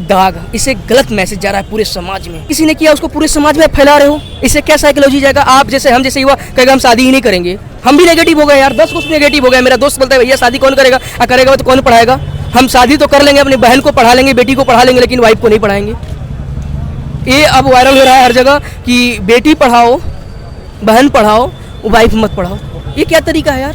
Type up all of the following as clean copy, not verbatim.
दाग, इससे गलत मैसेज जा रहा है पूरे समाज में। किसी ने किया उसको पूरे समाज में फैला रहे हो, इससे क्या साइकोलॉजी जाएगा। आप जैसे हम जैसे युवा कहेगा हम शादी ही नहीं करेंगे, हम भी नेगेटिव हो गए यार, 10 कुछ नेगेटिव हो गए। मेरा दोस्त बोलता है भैया शादी कौन करेगा, करेगा तो कौन पढ़ाएगा। हम शादी तो कर लेंगे, अपनी बहन को पढ़ा लेंगे, बेटी को पढ़ा लेंगे, लेकिन वाइफ को नहीं पढ़ाएंगे। ये अब वायरल हो रहा है हर जगह कि बेटी पढ़ाओ, बहन पढ़ाओ, वाइफ मत पढ़ाओ। ये क्या तरीका है यार,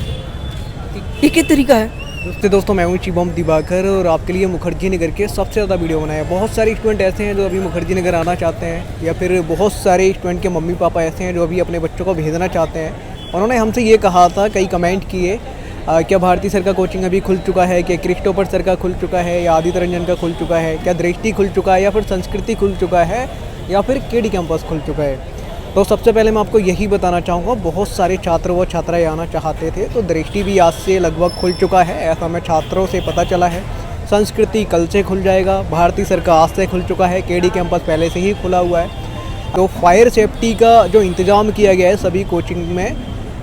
ये क्या तरीका है। दोस्तों मैं हूँ शिवम दिवाकर और आपके लिए मुखर्जी नगर के सबसे ज़्यादा वीडियो बनाया। बहुत सारे स्टूडेंट ऐसे हैं जो अभी मुखर्जी नगर आना चाहते हैं, या फिर बहुत सारे स्टूडेंट के मम्मी पापा ऐसे हैं जो अभी अपने बच्चों को भेजना चाहते हैं। उन्होंने हमसे ये कहा था, कई कमेंट किए, क्या भारती सर का कोचिंग अभी खुल चुका है, क्या क्रिस्टोफर सर का खुल चुका है, या आदित्य रंजन का खुल चुका है, क्या दृष्टि खुल चुका है, या फिर संस्कृति खुल चुका है, या फिर केडी कैंपस खुल चुका है। तो सबसे पहले मैं आपको यही बताना चाहूँगा, बहुत सारे छात्र व छात्राएं आना चाहते थे, तो दृष्टि भी आज से लगभग खुल चुका है, ऐसा हमें छात्रों से पता चला है। संस्कृति कल से खुल जाएगा, भारती सर का आज से खुल चुका है, केडी कैंपस पहले से ही खुला हुआ है। तो फायर सेफ्टी का जो इंतज़ाम किया गया है सभी कोचिंग में,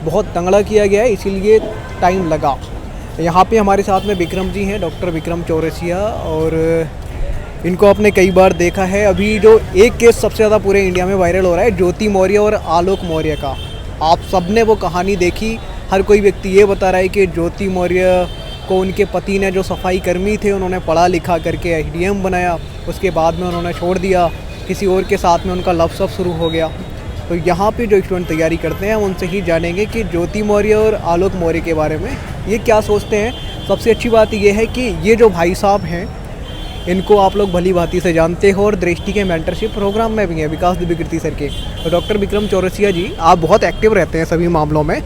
बहुत तंगड़ा किया गया है, इसीलिए टाइम लगा। यहाँ पे हमारे साथ में विक्रम जी हैं, डॉक्टर विक्रम चौरसिया, और इनको आपने कई बार देखा है। अभी जो एक केस सबसे ज़्यादा पूरे इंडिया में वायरल हो रहा है, ज्योति मौर्य और आलोक मौर्य का, आप सबने वो कहानी देखी। हर कोई व्यक्ति ये बता रहा है कि ज्योति मौर्य को उनके पति ने, जो सफाई कर्मी थे, उन्होंने पढ़ा लिखा करके एसडीएम बनाया, उसके बाद में उन्होंने छोड़ दिया, किसी और के साथ में उनका लव सब शुरू हो गया। तो यहाँ पे जो स्टूडेंट तैयारी करते हैं उनसे ही जानेंगे कि ज्योति मौर्य और आलोक मौर्य के बारे में ये क्या सोचते हैं। सबसे अच्छी बात ये है कि ये जो भाई साहब हैं, इनको आप लोग भली भांति से जानते हो और दृष्टि के मेंटरशिप प्रोग्राम में भी हैं, विकास दिव्यकीर्ति सर के। तो डॉक्टर विक्रम चौरसिया जी, आप बहुत एक्टिव रहते हैं सभी मामलों में।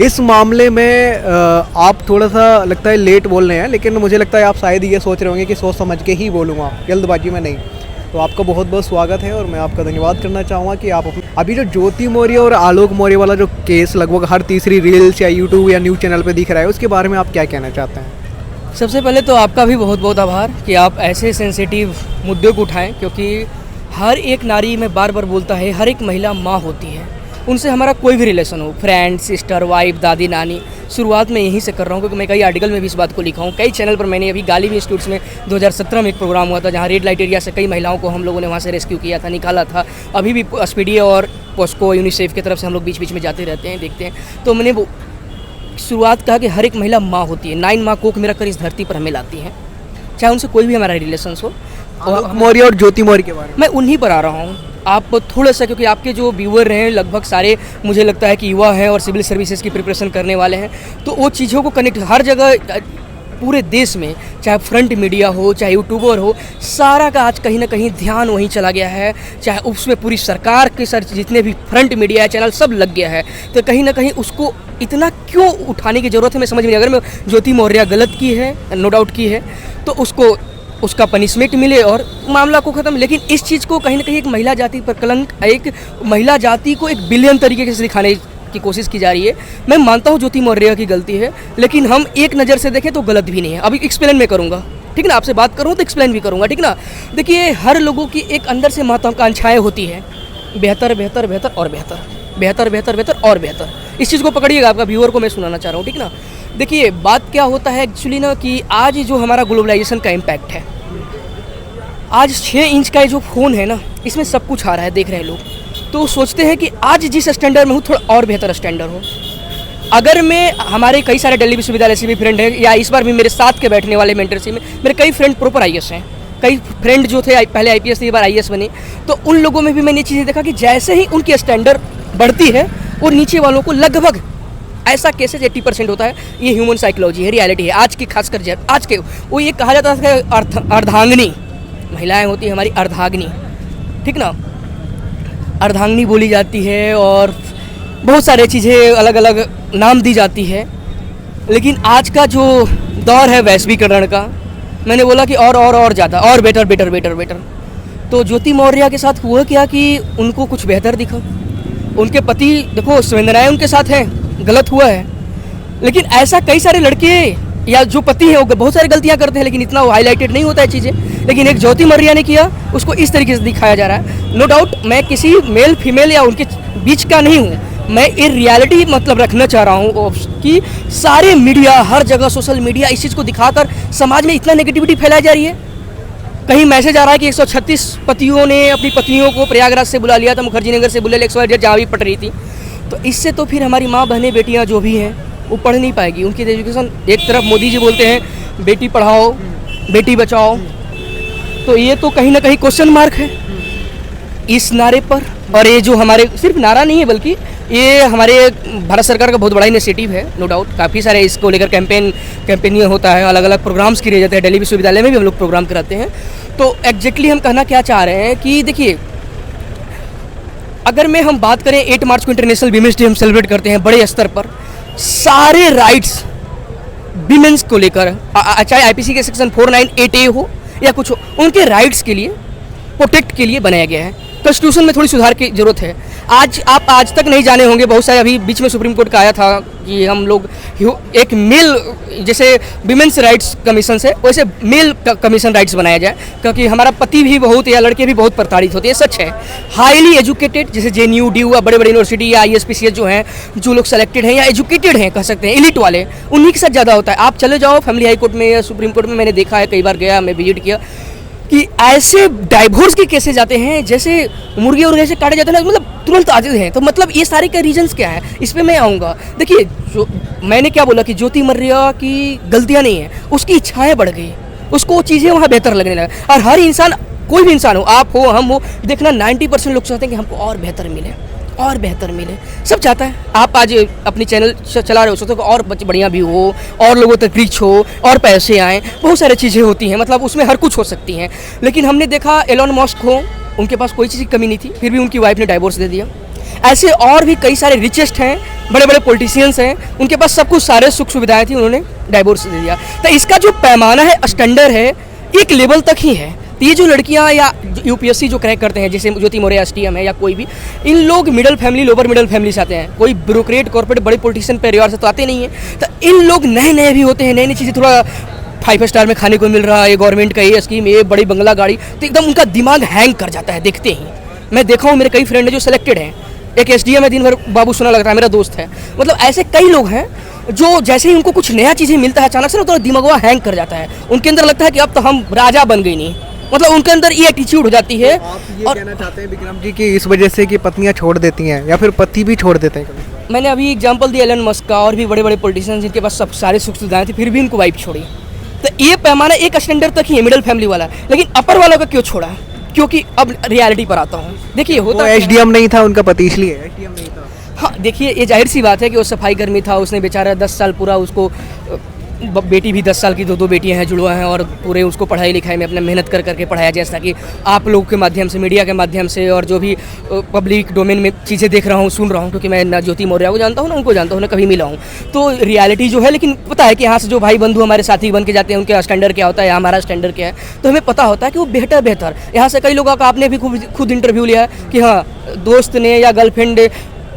इस मामले में आप थोड़ा सा लगता है लेट बोल रहे हैं, लेकिन मुझे लगता है आप शायद ये सोच रहे होंगे कि सोच समझ के ही बोलूँगा, जल्दबाजी में नहीं। तो आपका बहुत बहुत स्वागत है और मैं आपका धन्यवाद करना चाहूँगा कि आप अभी जो ज्योति मौर्य और आलोक मौर्य वाला जो केस लगभग हर तीसरी रील्स या यूट्यूब या न्यूज़ चैनल पर दिख रहा है, उसके बारे में आप क्या कहना चाहते हैं। सबसे पहले तो आपका भी बहुत बहुत आभार कि आप ऐसे सेंसिटिव मुद्दे को उठाएं, क्योंकि हर एक नारी में बार बार बोलता है, हर एक महिला माँ होती है। उनसे हमारा कोई भी रिलेशन हो, फ्रेंड, सिस्टर, वाइफ, दादी, नानी, शुरुआत में यहीं से कर रहा हूँ, क्योंकि मैं कई आर्टिकल में भी इस बात को लिखा हूँ। कई चैनल पर मैंने अभी गालिब इंस्टीट्यूट्स में 2017 में एक प्रोग्राम हुआ था, जहाँ रेड लाइट एरिया से कई महिलाओं को हम लोगों ने वहाँ से रेस्क्यू किया था, निकाला था। अभी भी एसपीडीए और पोस्को, यूनिसेफ की तरफ से हम लोग बीच बीच में जाते रहते हैं, देखते हैं। तो मैंने वो शुरुआत कहा कि हर एक महिला माँ होती है, 9 माँ कोख मेरा कर इस धरती पर हमें लाती हैं, चाहे उनसे कोई भी हमारा रिलेशन हो। आलोक मौर्य और ज्योति मौर्य के बारे में मैं उन्हीं पर आ रहा हूँ। आप थोड़ा सा, क्योंकि आपके जो व्यूअर हैं लगभग सारे मुझे लगता है कि युवा हैं और सिविल सर्विसेज की प्रिपरेशन करने वाले हैं, तो वो चीज़ों को कनेक्ट हर जगह पूरे देश में, चाहे फ्रंट मीडिया हो, चाहे यूट्यूबर हो, सारा का आज कहीं ना कहीं ध्यान वहीं चला गया है। चाहे उसमें पूरी सरकार के सर जितने भी फ्रंट मीडिया चैनल सब लग गया है, तो कहीं ना कहीं उसको इतना क्यों उठाने की ज़रूरत है मैं समझ में नहीं। अगर मैं ज्योति मौर्य गलत की है, नो डाउट की है, तो उसको उसका पनिशमेंट मिले और मामला को ख़त्म। लेकिन इस चीज़ को कहीं ना कहीं एक महिला जाति पर कलंक, एक महिला जाति को एक विलेन तरीके से दिखाने की कोशिश की जा रही है। मैं मानता हूँ ज्योति मौर्य की गलती है, लेकिन हम एक नज़र से देखें तो गलत भी नहीं है। अभी एक्सप्लेन मैं करूँगा, ठीक ना, आपसे बात करूँ तो एक्सप्लेन भी करूँगा, ठीक ना। देखिए, हर लोगों की एक अंदर से महत्वाकांक्षाएँ होती है, बेहतर बेहतर बेहतर और बेहतर, बेहतर बेहतर बेहतर और बेहतर। इस चीज़ को पकड़िएगा, आपका व्यूअर को मैं सुनाना चाह रहा हूँ, ठीक ना। देखिए, बात क्या होता है एक्चुअली ना, कि आज जो हमारा ग्लोबलाइजेशन का इम्पैक्ट है, आज 6 इंच का जो फ़ोन है ना, इसमें सब कुछ आ रहा है, देख रहे हैं लोग, तो सोचते हैं कि आज जिस स्टैंडर्ड में हूँ थोड़ा और बेहतर स्टैंडर्ड हो। अगर मैं, हमारे कई सारे दिल्ली विश्वविद्यालय से भी फ्रेंड हैं, या इस बार भी मेरे साथ के बैठने वाले मेंटरशिप में मेरे कई फ्रेंड प्रॉपर आईएएस हैं, कई फ्रेंड जो थे पहले आईपीएस थे, एक बार आईएएस बने। तो उन लोगों में भी मैंने ये चीज़ें देखा कि जैसे ही उनकी स्टैंडर्ड बढ़ती है और नीचे वालों को लगभग ऐसा केसेज 80% होता है। ये ह्यूमन साइकोलॉजी है, रियलिटी है आज की, खासकर आज के। वो ये कहा जाता है अर्धांगिनी महिलाएं होती है हमारी, अर्धांगिनी, ठीक ना, अर्धांगिनी बोली जाती है, और बहुत सारी चीज़ें अलग अलग नाम दी जाती है। लेकिन आज का जो दौर है वैश्वीकरण का, मैंने बोला कि और ज़्यादा और बेटर बेटर बेटर बेटर। तो ज्योति मौर्य के साथ हुआ क्या कि उनको कुछ बेहतर दिखा। उनके पति देखो संवेदनाएं उनके साथ हैं, गलत हुआ है, लेकिन ऐसा कई सारे लड़के या जो पति है वो बहुत सारी गलतियां करते हैं, लेकिन इतना हाईलाइटेड नहीं होता है चीज़ें। लेकिन एक ज्योति मौर्य ने किया, उसको इस तरीके से दिखाया जा रहा है। नो डाउट मैं किसी मेल फीमेल या उनके बीच का नहीं हूँ, मैं ये रियलिटी मतलब रखना चाह रहा हूँ कि सारे मीडिया, हर जगह सोशल मीडिया इस चीज़ को दिखाकर समाज में इतना नेगेटिविटी फैलाई जा रही है। कहीं मैसेज आ रहा है कि 136 पतियों ने अपनी पत्नियों को प्रयागराज से बुला लिया था, मुखर्जी नगर से बुला लिया, XYZ जहाँ भी पट रही थी। तो इससे तो फिर हमारी माँ बहनें बेटियाँ जो भी हैं वो पढ़ नहीं पाएगी। उनकी एजुकेशन, एक तरफ मोदी जी बोलते हैं बेटी पढ़ाओ बेटी बचाओ, तो ये तो कहीं ना कहीं क्वेश्चन मार्क है इस नारे पर। और ये जो हमारे सिर्फ नारा नहीं है बल्कि ये हमारे भारत सरकार का बहुत बड़ा इनिशिएटिव है, नो डाउट। काफ़ी सारे इसको लेकर कैंपेनिंग होता है, अलग अलग प्रोग्राम्स किए जाते हैं, दिल्ली विश्वविद्यालय में भी हम लोग प्रोग्राम कराते हैं। तो एग्जैक्टली हम कहना क्या चाह रहे हैं कि देखिए, अगर हम बात करें 8 मार्च को इंटरनेशनल वीमेंस डे हम सेलिब्रेट करते हैं बड़े स्तर पर, सारे राइट्स वीमेंस को लेकर, चाहे IPC के सेक्शन 498A हो या कुछ हो, उनके राइट्स के लिए प्रोटेक्ट के लिए बनाया गया है। कॉन्स्टिट्यूशन में थोड़ी सुधार की जरूरत है। आप आज तक नहीं जाने होंगे, बहुत सारे अभी बीच में सुप्रीम कोर्ट का आया था कि हम लोग एक मेल, जैसे विमेंस राइट्स कमीशन है वैसे मेल कमीशन राइट्स बनाया जाए, क्योंकि हमारा पति भी बहुत या लड़के भी बहुत प्रताड़ित होते हैं, सच है। हाईली एजुकेटेड जैसे JNU DU बड़े बड़े यूनिवर्सिटी या ISPCS जो हैं, जो लोग सेलेक्टेड हैं या एजुकेटेड हैं कह सकते हैं, एलिट वाले, उन्हीं के साथ ज़्यादा होता है। आप चले जाओ फैमिली हाई कोर्ट में या सुप्रीम कोर्ट में, मैंने देखा है, कई बार गया, मैं विजिट किया कि ऐसे डाइवोर्स के केसेस जाते हैं जैसे मुर्गे और ऐसे काटे जाते हैं, मतलब तुरंत आते हैं। तो मतलब ये सारे के रीजंस क्या है, इस पर मैं आऊँगा। देखिए, जो मैंने क्या बोला कि ज्योति मौर्य की गलतियाँ नहीं है, उसकी इच्छाएं बढ़ गई, उसको चीज़ें वहाँ बेहतर लगने लगा। और हर इंसान, कोई भी इंसान हो, आप हो हम हो, देखना 90% लोग चाहते हैं कि हमको और बेहतर मिले, और बेहतर मिले, सब चाहता है। आप आज अपनी चैनल चला रहे हो, सोचते हो और बढ़िया भी हो, और लोगों तक रीच हो, और पैसे आएँ, बहुत सारी चीज़ें होती हैं, मतलब उसमें हर कुछ हो सकती हैं। लेकिन हमने देखा एलोन मस्क हो, उनके पास कोई चीज़ की कमी नहीं थी, फिर भी उनकी वाइफ ने डाइवोर्स दे दिया। ऐसे और भी कई सारे रिचेस्ट हैं, बड़े बड़े पॉलिटिशियंस हैं, उनके पास सब कुछ, सारे सुख सुविधाएँ थी, उन्होंने डाइवोर्स दे दिया। तो इसका जो पैमाना है, स्टैंडर्ड है, एक लेवल तक ही है। तो ये जो लड़कियां या UPSC जो क्रैक करते हैं, जैसे ज्योति मौर्य STM है या कोई भी, इन लोग middle family, lower middle family से आते हैं, कोई ब्यूरोक्रेट कॉर्पोरेट बड़े पॉलिटिशियन परिवार से तो आते नहीं है। तो इन लोग नए भी होते हैं, नई चीज़ें, थोड़ा 5 स्टार में खाने को मिल रहा है, ये गवर्नमेंट का ये स्कीम, ये बड़ी बंगला गाड़ी, तो एकदम उनका दिमाग हैंग कर जाता है देखते ही। मैं देखा हूँ, मेरे कई फ्रेंड है जो सेलेक्टेड हैं, एक SDM में दिन भर बाबू सुना लगता है, मेरा दोस्त है। मतलब ऐसे कई लोग हैं जो जैसे ही उनको कुछ नया चीज़ें मिलता है, अचानक से ना तो दिमाग हैंग कर जाता है, उनके अंदर लगता है कि अब तो हम राजा बन गई, नहीं मतलब उनके अंदर ये एटीट्यूड हो जाती है। तो आप ये कहना चाहते हैं विक्रम जी कि इस वजह से कि पत्नियां छोड़ देती हैं या फिर पति भी छोड़ देते हैं कभी? मैंने अभी एग्जांपल दिया एलन मस्क का, और भी बड़े बड़े पॉलिटिशियंस जिनके पास सब सारे सुख सुविधाएं थी, फिर भी इनको वाइफ छोड़ी। तो ये पैमाना एक स्टैंडर्ड तक ही है, मिडिल फैमिली वाला, लेकिन अपर वालों का क्यों छोड़ा? क्योंकि अब रियलिटी पर आता हूँ। देखिए, होता SDM नहीं था उनका पति, इसलिए SDM नहीं था। हाँ, देखिए, ये जाहिर सी बात है कि वो सफाई कर्मी था, उसने बेचारा 10 साल पूरा, उसको बेटी भी 10 साल की, दो बेटियां हैं, जुड़वा हैं, और पूरे उसको पढ़ाई लिखाई में अपना मेहनत करके पढ़ाया, जैसा कि आप लोग के माध्यम से, मीडिया के माध्यम से, और जो भी पब्लिक डोमेन में चीज़ें देख रहा हूँ, सुन रहा हूँ, क्योंकि मैं ना ज्योति मौर्य को जानता हूँ ना उनको जानता हूँ, ना कभी मिला हूँ। तो रियलिटी जो है, लेकिन पता है कि यहाँ से जो भाई बंधु हमारे साथी बन के जाते हैं, उनका स्टैंडर्ड क्या होता है या हमारा स्टैंडर्ड क्या है, तो हमें पता होता है कि वो बेहतर। यहाँ से कई लोगों का आपने भी खुद इंटरव्यू लिया है कि हाँ, दोस्त ने या गर्लफ्रेंड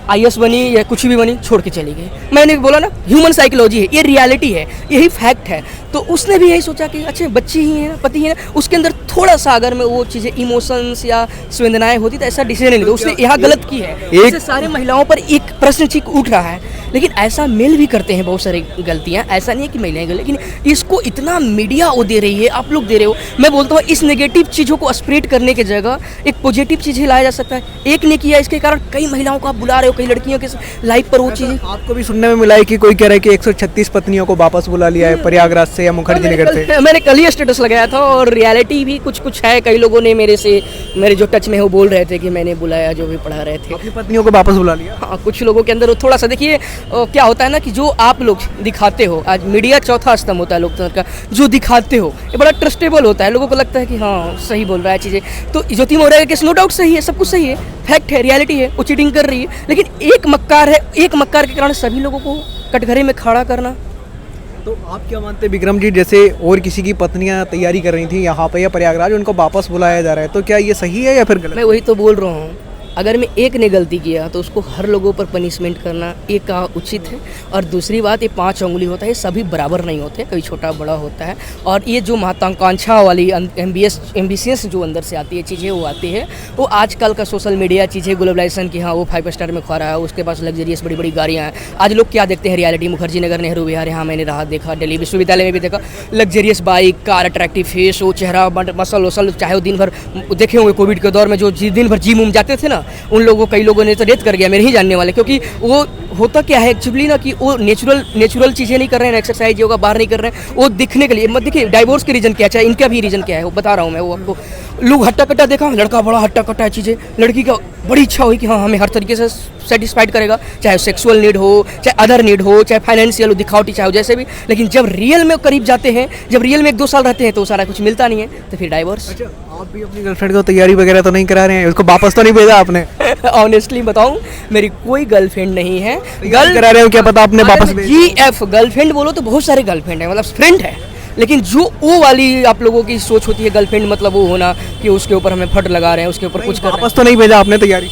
IS बनी या कुछ भी बनी, छोड़ के चली गई। मैंने बोला ना, ह्यूमन साइकोलॉजी है, ये रियलिटी है, यही फैक्ट है। तो उसने भी यही सोचा कि अच्छा, बच्ची ही है, पति है, उसके अंदर थोड़ा सा अगर मैं वो चीज़ें, इमोशंस या संवेदनाएं होती तो ऐसा डिसीजन नहीं लेता, उसने यहाँ गलत की है। इससे सारे महिलाओं पर एक प्रश्न चिन्ह उठ रहा है, लेकिन ऐसा मेल भी करते हैं बहुत सारी गलतियाँ, ऐसा नहीं है कि महिलाएं, लेकिन इसको इतना मीडिया वो दे रही है, आप लोग दे रहे हो। मैं बोलता हूँ इस नेगेटिव चीज़ों को स्प्रेड करने की जगह एक पॉजिटिव चीज़ें लाया जा सकता है। एक ने किया, इसके कारण कई महिलाओं को आप बुला रहे हो, कई लड़कियों के लाइफ पर वो चीज़ें। आपको भी सुनने में मिला है कि कोई कह रहा है कि 136 पत्नियों को वापस बुला लिया है प्रयागराज से या मुखर्जी नगर से। मैंने कल ही स्टेटस लगाया था, और रियलिटी भी कुछ है। कई लोगों ने मेरे जो टच में है वो बोल रहे थे कि मैंने बुलाया, जो भी पढ़ा रहे थे, अपनी पत्नियों को वापस बुला लिया। हाँ, कुछ लोगों के अंदर थोड़ा सा, देखिए क्या होता है ना कि जो आप लोग दिखाते हो, आज मीडिया चौथा स्तंभ होता है लोकतंत्र का, जो दिखाते हो ये बड़ा ट्रस्टेबल होता है, लोगों को लगता है कि हाँ सही बोल रहा है चीज़ें। तो ज्योति मौर्य का केस नो डाउट सही है, सब कुछ सही है, फैक्ट है, रियलिटी है, वो चीटिंग कर रही है, लेकिन एक मक्कार है, एक मक्कार के कारण सभी लोगों को कटघरे में खड़ा करना। तो आप क्या मानते हैं विक्रम जी, जैसे और किसी की पत्नियां तैयारी कर रही थी यहाँ पे या प्रयागराज, उनको वापस बुलाया जा रहा है, तो क्या ये सही है या फिर गलत? मैं वही तो बोल रहा हूँ अगर मैं एक ने गलती किया तो उसको हर लोगों पर पनिशमेंट करना एक उचित है। और दूसरी बात, ये 5 उंगली होता है, सभी बराबर नहीं होते, कभी छोटा बड़ा होता है। और ये जो महत्वाकांक्षा वाली एम्बिशियस जो अंदर से आती है चीज़ें, वो आती है, वो आजकल का सोशल मीडिया चीज़ें, ग्लोबलाइजेशन की, हाँ वो 5 स्टार में खा रहा है, उसके पास लग्जरियस बड़ी बड़ी गाड़ियाँ हैं। आज लोग क्या देखते हैं, रियलिटी, मुखर्जी नगर, नेहरू विहार, यहाँ मैंने रहा देखा, दिल्ली विश्वविद्यालय में भी देखा, luxurious bike, car, attractive face, वो चेहरा, मसल वसल, चाहे वो दिन भर देखे होंगे कोविड के दौर में जो दिन भर जिम जाते थे ना, उन लोगों, कई लोगों ने तो डेथ कर गया, मेरे ही जानने वाले। क्योंकि वो होता क्या है एक्चुअली ना, कि वो नेचुरल चीज़ें नहीं कर रहे हैं, एक्सरसाइज योगा बाहर नहीं कर रहे हैं, वो दिखने के लिए। मत देखिए डाइवोर्स के रीज़न क्या है, इनका भी रीज़न क्या है वो बता रहा हूँ मैं। वो आपको लोग हट्टा कट्टा देखा, लड़का बड़ा हट्टा कट्टा है चीज़ें, लड़की का बड़ी इच्छा हुई कि हाँ हमें हर तरीके से सेटिस्फाइड करेगा, चाहे सेक्सुअल नीड हो, चाहे अदर नीड हो, चाहे फाइनेंशियल हो, दिखावटी चाहे हो, जैसे भी। लेकिन जब रियल में करीब जाते हैं, जब रियल में 1-2 साल रहते हैं तो सारा कुछ मिलता नहीं है, तो फिर डाइवोर्स। अच्छा, आप भी अपनी गर्लफ्रेंड को तैयारी वगैरह तो नहीं करा रहे हैं, उसको वापस तो नहीं भेजा आपने? ऑनेस्टली बताऊं, मेरी कोई गर्लफ्रेंड नहीं है। करा रहे हो, क्या पता आपने वापस GF गर्लफ्रेंड बोलो तो बहुत सारे गर्लफ्रेंड है, मतलब फ्रेंड है, लेकिन जो वो वाली आप लोगों की सोच होती है गर्लफ्रेंड मतलब वो होना कि उसके ऊपर हमें फट लगा रहे हैं, उसके ऊपर कुछ कर रहे हैं। वापस तो नहीं भेजा आपने तैयारी,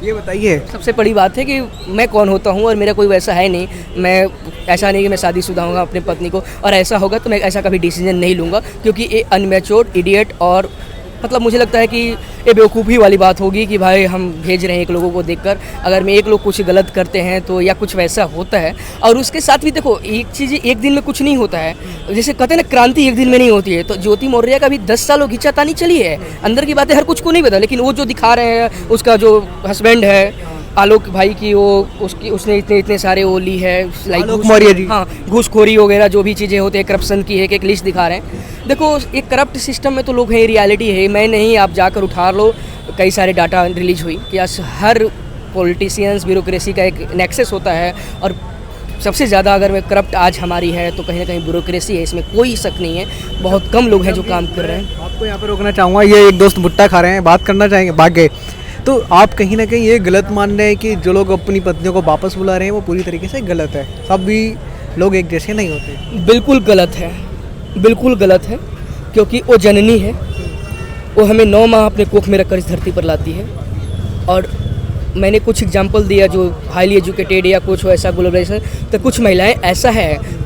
ये बताइए। सबसे बड़ी बात है कि मैं कौन होता हूँ और मेरा कोई वैसा है नहीं। मैं ऐसा नहीं कि मैं शादीशुदा हूँगा अपनी पत्नी को, और ऐसा होगा तो मैं ऐसा कभी डिसीजन नहीं लूँगा, क्योंकि ये अनमैच्योर, इडियट, और मतलब मुझे लगता है कि ये बेवकूफ़ी वाली बात होगी कि भाई हम भेज रहे हैं एक लोगों को देखकर। अगर मैं एक लोग कुछ गलत करते हैं तो या कुछ वैसा होता है। और उसके साथ भी देखो, एक चीज़ एक दिन में कुछ नहीं होता है, जैसे कहते हैं ना क्रांति एक दिन में नहीं होती है। तो ज्योति मौर्य का भी 10 साल खींचातानी चली है, अंदर की बातें हर कुछ को नहीं पता, लेकिन वो जो दिखा रहे हैं, उसका जो हस्बैंड है आलोक भाई की, वो उसने इतने सारे वो ली है, आलोक मौर्य जी, हाँ, घूसखोरी वगैरह जो भी चीज़ें होती है, करप्शन की एक लिस्ट दिखा रहे हैं। देखो, एक करप्ट सिस्टम में तो लोग हैं, रियलिटी है, मैं नहीं, आप जाकर उठा लो। कई सारे डाटा रिलीज हुई कि आज हर पॉलिटिशियंस, ब्यूरोक्रेसी का एक नेक्सस होता है, और सबसे ज़्यादा अगर मैं करप्ट आज हमारी है तो कहीं ना कहीं ब्यूरोक्रेसी है, इसमें कोई शक नहीं है। बहुत कम लोग हैं जो काम कर रहे हैं। आपको यहाँ पे रोकना चाहूँगा, ये एक दोस्त भुट्टा खा रहे हैं, बात करना चाहेंगे, भाग गए। तो आप कहीं ना कहीं ये गलत मान रहे हैं कि जो लोग अपनी पत्नियों को वापस बुला रहे हैं वो पूरी तरीके से गलत है, सब भी लोग एक जैसे नहीं होते? बिल्कुल गलत है, बिल्कुल गलत है, क्योंकि वो जननी है, वो हमें 9 माह अपने कोख में रखकर इस धरती पर लाती है। और मैंने कुछ एग्जांपल दिया जो हाईली एजुकेटेड या कुछ ऐसा ग्लोबलाइजेशन, तो कुछ महिलाएं ऐसा है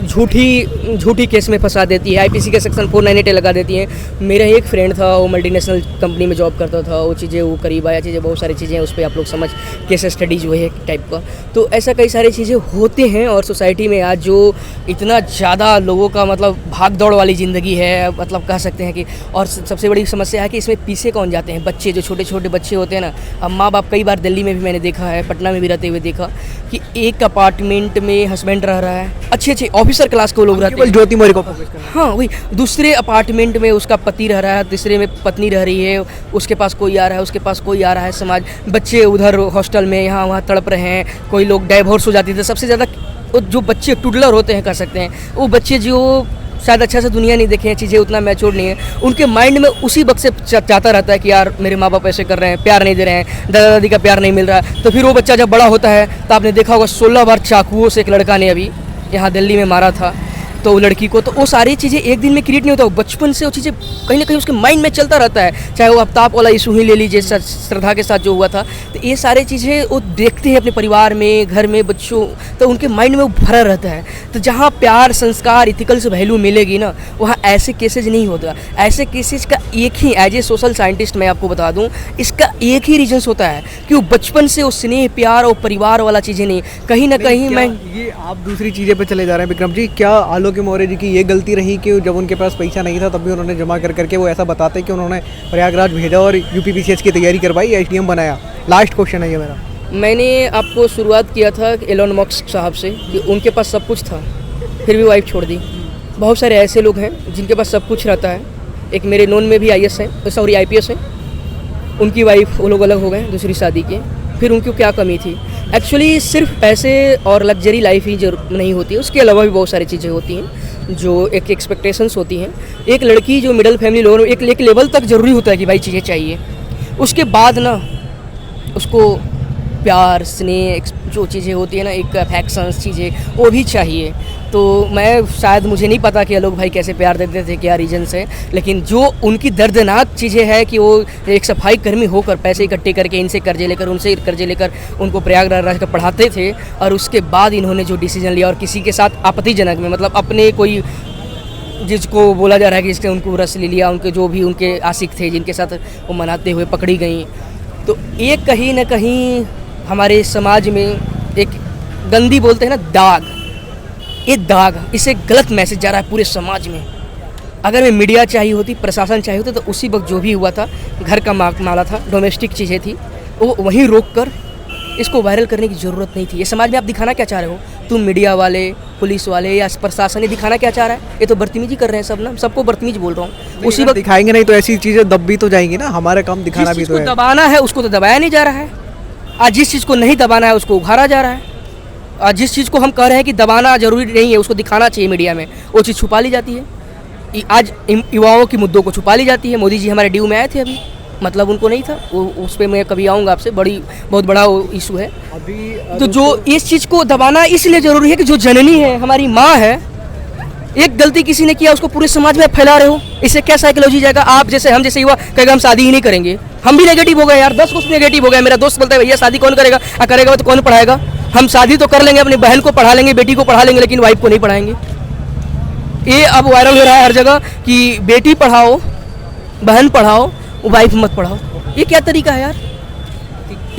झूठी केस में फंसा देती है, आईपीसी के सेक्शन 498 लगा देती हैं। मेरा एक फ्रेंड था, वो मल्टीनेशनल कंपनी में जॉब करता था, वो चीज़ें वो करीब आया, चीज़ें बहुत सारी चीज़ें उस पर आप लोग समझ, केस स्टडी जो है टाइप का। तो ऐसा कई सारी चीज़ें होते हैं। और सोसाइटी में आज जो इतना ज़्यादा लोगों का मतलब भाग दौड़ वाली ज़िंदगी है, मतलब कह सकते हैं कि, और सबसे बड़ी समस्या है कि इसमें पीछे कौन जाते हैं, बच्चे, जो छोटे छोटे बच्चे होते हैं ना। अब माँ बाप, कई बार दिल्ली में भी मैंने देखा है, पटना में भी रहते हुए देखा कि एक अपार्टमेंट में हस्बैंड रह रहा है, अच्छे ऑफिसर क्लास के लोग रहते हैं, ज्योति मौर्य को फोकस करना। हाँ वही, दूसरे अपार्टमेंट में उसका पति रह रहा है, तीसरे में पत्नी रह रही है, उसके पास कोई आ रहा है, उसके पास कोई आ रहा है, समाज, बच्चे उधर हॉस्टल में यहाँ वहाँ तड़प रहे हैं, कोई लोग डाइवोर्स हो जाती थे। सबसे ज़्यादा जो बच्चे टुडलर होते हैं, कह सकते हैं, वो बच्चे जो शायद अच्छा से दुनिया नहीं देखे हैं, चीज़ें उतना मैच्योर नहीं है, उनके माइंड में उसी वक्त से चाहता रहता है कि यार मेरे माँ बाप ऐसे कर रहे हैं, प्यार नहीं दे रहे हैं, दादा दादी का प्यार नहीं मिल रहा है। तो फिर वो बच्चा जब बड़ा होता है तो आपने देखा होगा 16 बार चाकुओं से एक लड़का ने अभी यहाँ दिल्ली में मारा था तो लड़की को। तो वो सारी चीज़ें एक दिन में क्रिएट नहीं होता, बचपन से वो चीज़ें कहीं ना कहीं उसके माइंड में चलता रहता है। चाहे वो आफ्ताब वाला इशू ही ले लीजिए, श्रद्धा के साथ जो हुआ था, तो ये सारी चीज़ें वो देखते हैं अपने परिवार में, घर में, बच्चों, तो उनके माइंड में वो भरा रहता है। तो जहाँ प्यार, संस्कार, इथिकल्स वैल्यू मिलेगी ना, वहाँ ऐसे केसेज नहीं होता। ऐसे केसेज का एक ही, एज ए सोशल साइंटिस्ट मैं आपको बता दूँ, इसका एक ही रीजन्स होता है कि वो बचपन से वो स्नेह, प्यार और परिवार वाला चीज़ें नहीं, कहीं ना कहीं मैं, ये आप दूसरी चीज़ें पे चले जा रहे हैं विक्रम जी। क्या आलोक मौर्य जी की ये गलती रही कि जब उनके पास पैसा नहीं था तब भी उन्होंने जमा कर करके वो ऐसा बताते कि उन्होंने प्रयागराज भेजा और यूपीपीसीएच की तैयारी करवाई, एसडीएम बनाया? लास्ट क्वेश्चन है ये मेरा। मैंने आपको शुरुआत किया था एलोन मस्क साहब से कि उनके पास सब कुछ था, फिर भी वाइफ छोड़ दी। बहुत सारे ऐसे लोग हैं जिनके पास सब कुछ रहता है। एक मेरे नोन में भी IAS है, सॉरी IPS है, उनकी वाइफ, वो लोग अलग हो गए दूसरी शादी के, फिर उनको क्या कमी थी? एक्चुअली सिर्फ पैसे और लग्जरी लाइफ ही नहीं होती है, उसके अलावा भी बहुत सारी चीज़ें होती हैं जो एक एक्सपेक्टेशंस होती हैं। एक लड़की जो मिडिल फैमिली लोग, एक लेवल तक ज़रूरी होता है कि भाई चीज़ें चाहिए, उसके बाद ना उसको प्यार, स्नेह, जो चीज़ें होती है ना, एक अफेक्शंस चीज़ें, वो भी चाहिए। तो मैं शायद मुझे नहीं पता कि आलोक भाई कैसे प्यार देते थे, क्या रीजन से, लेकिन जो उनकी दर्दनाक चीज़ें हैं कि वो एक सफाई कर्मी होकर पैसे इकट्ठे करके इनसे कर्जे लेकर उनसे कर्जे लेकर उनको प्रयागराज का पढ़ाते थे, और उसके बाद इन्होंने जो डिसीजन लिया और किसी के साथ आपत्तिजनक में, मतलब अपने कोई जिसको बोला जा रहा है कि जिसने उनको रस ले लिया, उनके जो भी उनके आशिक थे जिनके साथ वो मनाते हुए पकड़ी गई, तो ये कहीं ना कहीं हमारे समाज में एक गंदी बोलते हैं ना दाग, ये दाग, इससे गलत मैसेज जा रहा है पूरे समाज में। अगर मैं मीडिया चाहिए होती, प्रशासन चाहिए होता, तो उसी वक्त जो भी हुआ था, घर का मामला था, डोमेस्टिक चीज़ें थी, वो वहीं रोक कर इसको वायरल करने की ज़रूरत नहीं थी। ये समाज में आप दिखाना क्या चाह रहे हो? तुम मीडिया वाले, पुलिस वाले या प्रशासन, ये दिखाना क्या चाह रहा है? ये तो बदतमीजी कर रहे हैं सब ना, सबको बदतमीज बोल रहा हूँ। उसी वक्त दिखाएंगे नहीं तो ऐसी चीज़ें दब भी तो जाएंगी ना, हमारा काम दिखाना भी तो है। दबाना है उसको तो दबाया नहीं जा रहा है। आज जिस चीज़ को नहीं दबाना है उसको उघाड़ा जा रहा है। आज जिस चीज़ को हम कह रहे हैं कि दबाना जरूरी नहीं है, उसको दिखाना चाहिए मीडिया में, वो चीज़ छुपा ली जाती है। आज युवाओं की मुद्दों को छुपा ली जाती है। मोदी जी हमारे ड्यू में आए थे अभी, मतलब उनको नहीं था वो, उस पर मैं कभी आऊँगा आपसे, बहुत बड़ा इशू है अभी। तो जो इस चीज़ को दबाना इसलिए ज़रूरी है कि जो जननी है, हमारी माँ है, एक गलती किसी ने किया उसको पूरे समाज में फैला रहे हो, इससे क्या साइकोलॉजी जाएगा? आप जैसे हम जैसे युवा कहेगा हम शादी ही नहीं करेंगे, हम भी नेगेटिव हो गए यार, 10 कुछ नेगेटिव हो गए। मेरा दोस्त बोलता है भैया शादी कौन करेगा? करेगा तो कौन पढ़ाएगा? हम शादी तो कर लेंगे, अपनी बहन को पढ़ा लेंगे, बेटी को पढ़ा लेंगे, लेकिन वाइफ को नहीं पढ़ाएंगे। ये अब वायरल हो रहा है हर जगह कि बेटी पढ़ाओ, बहन पढ़ाओ, वाइफ मत पढ़ाओ। ये क्या तरीका है यार?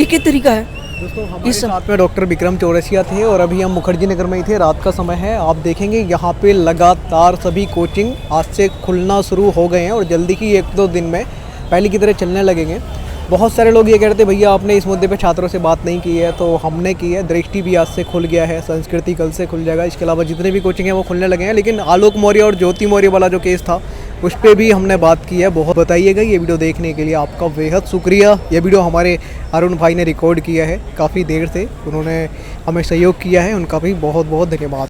ये क्या तरीका है? दोस्तों हमारे साथ में डॉक्टर विक्रम चौरसिया थे और अभी हम मुखर्जी नगर में ही थे। रात का समय है, आप देखेंगे यहाँ पे लगातार सभी कोचिंग आज से खुलना शुरू हो गए हैं और जल्दी ही 1-2 दिन में पहले की तरह चलने लगेंगे। बहुत सारे लोग ये कह रहे थे भैया आपने इस मुद्दे पे छात्रों से बात नहीं की है, तो हमने की है। दृष्टि भी आज से खुल गया है, संस्कृति कल से खुल जाएगा, इसके अलावा जितने भी कोचिंग हैं वो खुलने लगे हैं। लेकिन आलोक मौर्य और ज्योति मौर्य वाला जो केस था उस पर भी हमने बात की है। बहुत बताइएगा, ये वीडियो देखने के लिए आपका बेहद शुक्रिया। ये वीडियो हमारे अरुण भाई ने रिकॉर्ड किया है, काफ़ी देर से उन्होंने हमें सहयोग किया है, उनका भी बहुत बहुत धन्यवाद।